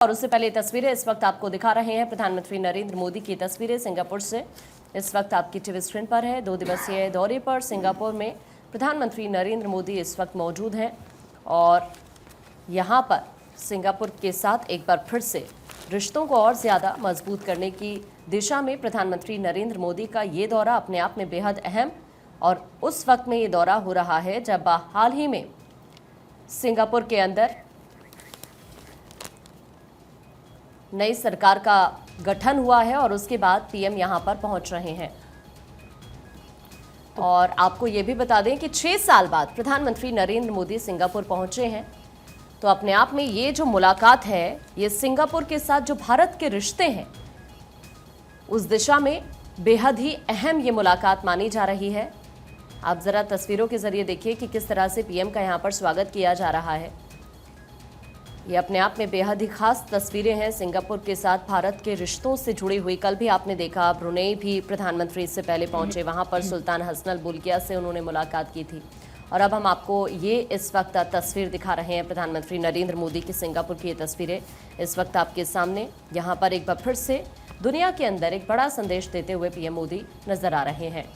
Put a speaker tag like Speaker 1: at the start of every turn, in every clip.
Speaker 1: और उससे पहले तस्वीरें इस वक्त आपको दिखा रहे हैं प्रधानमंत्री नरेंद्र मोदी की तस्वीरें सिंगापुर से। इस वक्त आपकी टीवी स्क्रीन पर है। 2 दिवसीय दौरे पर सिंगापुर में प्रधानमंत्री नरेंद्र मोदी इस वक्त मौजूद हैं और यहाँ पर सिंगापुर के साथ एक बार फिर से रिश्तों को और ज़्यादा मजबूत करने की दिशा में प्रधानमंत्री नरेंद्र मोदी का ये दौरा अपने आप में बेहद अहम और उस वक्त में ये दौरा हो रहा है जब हाल ही में सिंगापुर के अंदर नई सरकार का गठन हुआ है और उसके बाद पीएम यहां पर पहुंच रहे हैं। और आपको ये भी बता दें कि 6 साल बाद प्रधानमंत्री नरेंद्र मोदी सिंगापुर पहुंचे हैं, तो अपने आप में ये जो मुलाकात है ये सिंगापुर के साथ जो भारत के रिश्ते हैं उस दिशा में बेहद ही अहम ये मुलाकात मानी जा रही है। आप जरा तस्वीरों के जरिए देखिए कि किस तरह से पीएम का यहां पर स्वागत किया जा रहा है। ये अपने आप में बेहद ही खास तस्वीरें हैं सिंगापुर के साथ भारत के रिश्तों से जुड़ी हुई। कल भी आपने देखा ब्रुनेई भी प्रधानमंत्री इससे पहले पहुंचे, वहां पर सुल्तान हसनल बुल्किया से उन्होंने मुलाकात की थी। और अब हम आपको ये इस वक्त तस्वीर दिखा रहे हैं प्रधानमंत्री नरेंद्र मोदी की सिंगापुर की ये तस्वीरें इस वक्त आपके सामने। यहाँ पर एक बार फिर से दुनिया के अंदर एक बड़ा संदेश देते हुए पीएम मोदी नजर आ रहे हैं।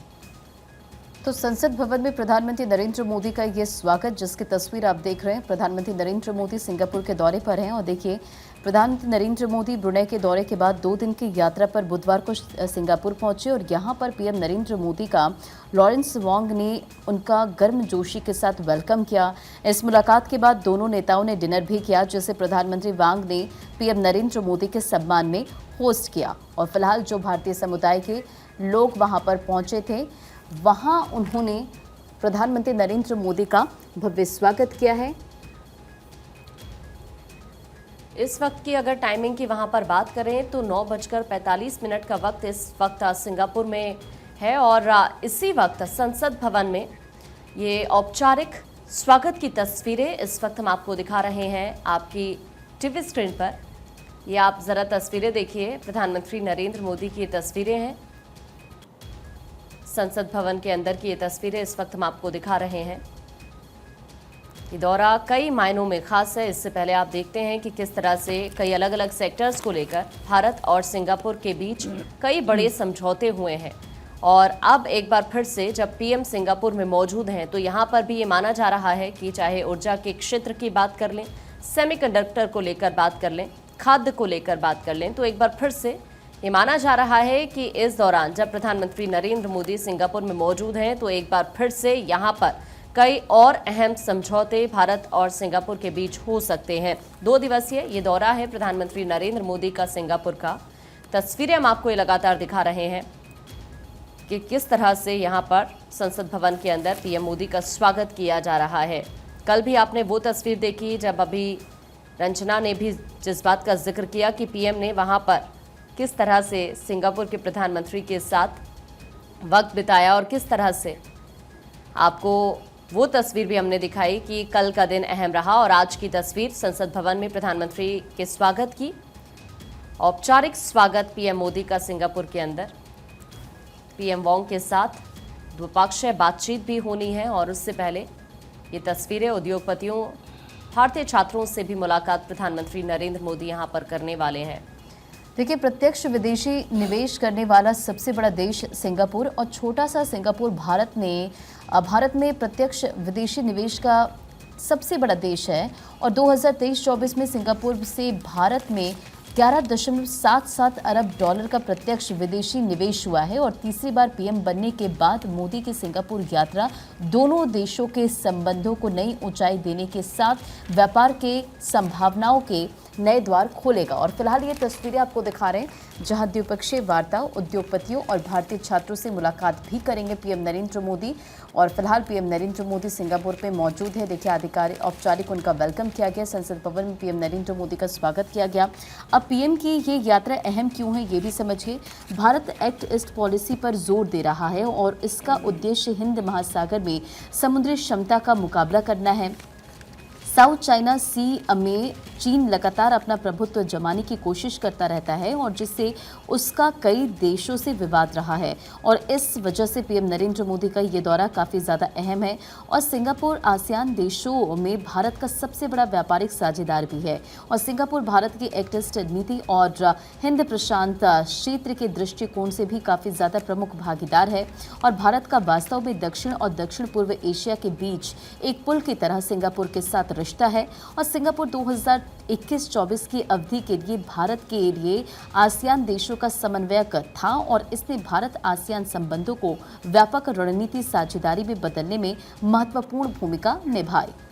Speaker 2: तो संसद भवन में प्रधानमंत्री नरेंद्र मोदी का ये स्वागत, जिसकी तस्वीर आप देख रहे हैं। प्रधानमंत्री नरेंद्र मोदी सिंगापुर के दौरे पर हैं और देखिए प्रधानमंत्री नरेंद्र मोदी ब्रुनेई के दौरे के बाद 2 दिन की यात्रा पर बुधवार को सिंगापुर पहुंचे और यहां पर पीएम नरेंद्र मोदी का लॉरेंस वोंग ने उनका गर्मजोशी के साथ वेलकम किया। इस मुलाकात के बाद दोनों नेताओं ने डिनर भी किया, जिसे प्रधानमंत्री वांग ने पीएम नरेंद्र मोदी के सम्मान में होस्ट किया। और फिलहाल जो भारतीय समुदाय के लोग वहां पर पहुंचे थे, वहां उन्होंने प्रधानमंत्री नरेंद्र मोदी का भव्य स्वागत किया है।
Speaker 1: इस वक्त की अगर टाइमिंग की वहां पर बात करें तो 9:45 का वक्त इस वक्त सिंगापुर में है और इसी वक्त संसद भवन में ये औपचारिक स्वागत की तस्वीरें इस वक्त हम आपको दिखा रहे हैं आपकी टीवी स्क्रीन पर। ये आप जरा तस्वीरें देखिए, प्रधानमंत्री नरेंद्र मोदी की ये तस्वीरें हैं। संसद भवन के अंदर की ये तस्वीरें इस वक्त हम आपको दिखा रहे हैं। ये दौरा कई मायनों में खास है। इससे पहले आप देखते हैं कि किस तरह से कई अलग अलग सेक्टर्स को लेकर भारत और सिंगापुर के बीच कई बड़े समझौते हुए हैं। और अब एक बार फिर से जब पीएम सिंगापुर में मौजूद हैं तो यहाँ पर भी ये माना जा रहा है कि चाहे ऊर्जा के क्षेत्र की बात कर लें, सेमीकंडक्टर को लेकर बात कर लें, खाद्य को लेकर बात कर लें, तो एक बार फिर से ये माना जा रहा है कि इस दौरान जब प्रधानमंत्री नरेंद्र मोदी सिंगापुर में मौजूद हैं तो एक बार फिर से यहाँ पर कई और अहम समझौते भारत और सिंगापुर के बीच हो सकते हैं। 2 दिवसीय ये दौरा है प्रधानमंत्री नरेंद्र मोदी का सिंगापुर का। तस्वीरें हम आपको ये लगातार दिखा रहे हैं कि किस तरह से यहाँ पर संसद भवन के अंदर पीएम मोदी का स्वागत किया जा रहा है। कल भी आपने वो तस्वीर देखी जब अभी रंजना ने भी जिस बात का जिक्र किया कि पीएम ने वहाँ पर किस तरह से सिंगापुर के प्रधानमंत्री के साथ वक्त बिताया और किस तरह से आपको वो तस्वीर भी हमने दिखाई कि कल का दिन अहम रहा। और आज की तस्वीर संसद भवन में प्रधानमंत्री के स्वागत की, औपचारिक स्वागत पीएम मोदी का सिंगापुर के अंदर। पीएम वोंग के साथ द्विपक्षीय बातचीत भी होनी है और उससे पहले ये तस्वीरें उद्योगपतियों, भारतीय छात्रों से भी मुलाकात प्रधानमंत्री नरेंद्र मोदी यहाँ पर करने वाले हैं।
Speaker 2: देखिए, प्रत्यक्ष विदेशी निवेश करने वाला सबसे बड़ा देश सिंगापुर और छोटा सा सिंगापुर भारत में प्रत्यक्ष विदेशी निवेश का सबसे बड़ा देश है। और 2023-24 में सिंगापुर से भारत में 11.77 अरब डॉलर का प्रत्यक्ष विदेशी निवेश हुआ है। और तीसरी बार पीएम बनने के बाद मोदी की सिंगापुर यात्रा दोनों देशों के संबंधों को नई ऊंचाई देने के साथ व्यापार के संभावनाओं के नए द्वार खोलेगा। और फिलहाल ये तस्वीरें आपको दिखा रहे हैं जहां द्विपक्षीय वार्ता, उद्योगपतियों और भारतीय छात्रों से मुलाकात भी करेंगे पीएम नरेंद्र मोदी। और फिलहाल पीएम नरेंद्र मोदी सिंगापुर पे मौजूद है। देखिए, आधिकारिक औपचारिक उनका वेलकम किया गया। संसद भवन में पीएम नरेंद्र मोदी का स्वागत किया गया। अब पीएम की ये यात्रा अहम क्यों है ये भी समझिए। भारत एक्ट ईस्ट पॉलिसी पर जोर दे रहा है और इसका उद्देश्य हिंद महासागर में समुद्री क्षमता का मुकाबला करना है। साउथ चाइना सी में चीन लगातार अपना प्रभुत्व जमाने की कोशिश करता रहता है और जिससे उसका कई देशों से विवाद रहा है और इस वजह से पीएम नरेंद्र मोदी का ये दौरा काफ़ी ज़्यादा अहम है। और सिंगापुर आसियान देशों में भारत का सबसे बड़ा व्यापारिक साझेदार भी है और सिंगापुर भारत की एक्ट ईस्ट नीति और हिंद प्रशांत क्षेत्र के दृष्टिकोण से भी काफ़ी ज़्यादा प्रमुख भागीदार है और भारत का वास्तव में दक्षिण और दक्षिण पूर्व एशिया के बीच एक पुल की तरह सिंगापुर के साथ रिश्ता है। और सिंगापुर 2021-24 की अवधि के लिए भारत के लिए आसियान देशों का समन्वयक था और इसने भारत आसियान संबंधों को व्यापक रणनीति साझेदारी में बदलने में महत्वपूर्ण भूमिका निभाई।